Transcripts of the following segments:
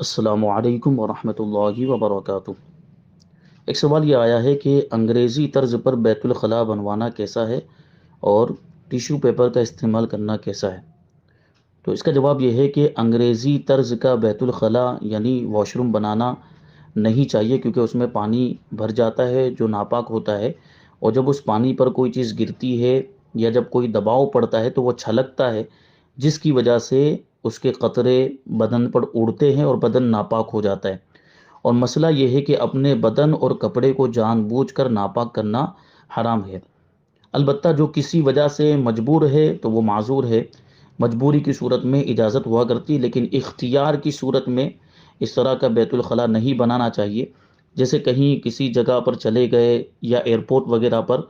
السلام علیکم ورحمۃ اللہ وبرکاتہ۔ ایک سوال یہ آیا ہے کہ انگریزی طرز پر بیت الخلاء بنوانا کیسا ہے اور ٹیشو پیپر کا استعمال کرنا کیسا ہے؟ تو اس کا جواب یہ ہے کہ انگریزی طرز کا بیت الخلاء یعنی واش روم بنانا نہیں چاہیے، کیونکہ اس میں پانی بھر جاتا ہے جو ناپاک ہوتا ہے، اور جب اس پانی پر کوئی چیز گرتی ہے یا جب کوئی دباؤ پڑتا ہے تو وہ چھلکتا ہے، جس کی وجہ سے اس کے قطرے بدن پر اڑتے ہیں اور بدن ناپاک ہو جاتا ہے۔ اور مسئلہ یہ ہے کہ اپنے بدن اور کپڑے کو جان بوجھ کر ناپاک کرنا حرام ہے۔ البتہ جو کسی وجہ سے مجبور ہے تو وہ معذور ہے، مجبوری کی صورت میں اجازت ہوا کرتی، لیکن اختیار کی صورت میں اس طرح کا بیت الخلاء نہیں بنانا چاہیے۔ جیسے کہیں کسی جگہ پر چلے گئے یا ایئرپورٹ وغیرہ پر،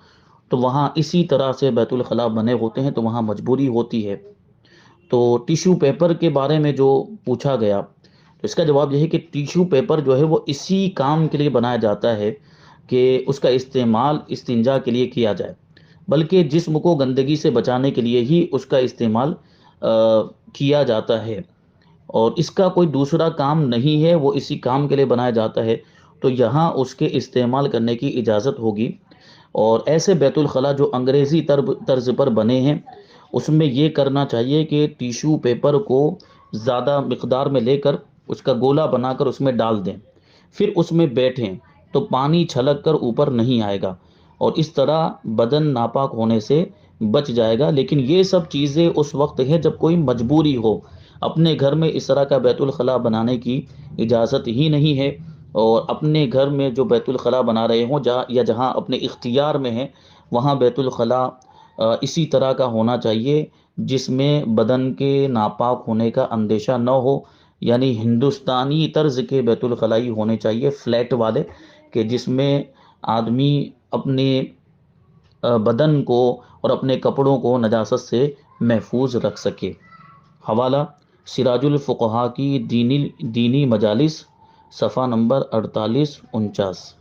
تو وہاں اسی طرح سے بیت الخلاء بنے ہوتے ہیں، تو وہاں مجبوری ہوتی ہے۔ تو ٹیشو پیپر کے بارے میں جو پوچھا گیا، تو اس کا جواب یہ ہے کہ ٹیشو پیپر جو ہے وہ اسی کام کے لیے بنایا جاتا ہے کہ اس کا استعمال استنجا کے لیے کیا جائے، بلکہ جسم کو گندگی سے بچانے کے لیے ہی اس کا استعمال کیا جاتا ہے، اور اس کا کوئی دوسرا کام نہیں ہے، وہ اسی کام کے لیے بنایا جاتا ہے، تو یہاں اس کے استعمال کرنے کی اجازت ہوگی۔ اور ایسے بیت الخلاء جو انگریزی طرز پر بنے ہیں، اس میں یہ کرنا چاہیے کہ ٹیشو پیپر کو زیادہ مقدار میں لے کر اس کا گولا بنا کر اس میں ڈال دیں، پھر اس میں بیٹھیں تو پانی چھلک کر اوپر نہیں آئے گا، اور اس طرح بدن ناپاک ہونے سے بچ جائے گا۔ لیکن یہ سب چیزیں اس وقت ہے جب کوئی مجبوری ہو، اپنے گھر میں اس طرح کا بیت الخلاء بنانے کی اجازت ہی نہیں ہے، اور اپنے گھر میں جو بیت الخلاء بنا رہے ہوں یا جہاں اپنے اختیار میں ہے، وہاں بیت الخلاء اسی طرح کا ہونا چاہیے جس میں بدن کے ناپاک ہونے کا اندیشہ نہ ہو، یعنی ہندوستانی طرز کے بیت الخلائی ہونے چاہیے، فلیٹ والے، کہ جس میں آدمی اپنے بدن کو اور اپنے کپڑوں کو نجاست سے محفوظ رکھ سکے۔ حوالہ سراج الفقہا کی دینی مجالس، صفحہ نمبر 48-49۔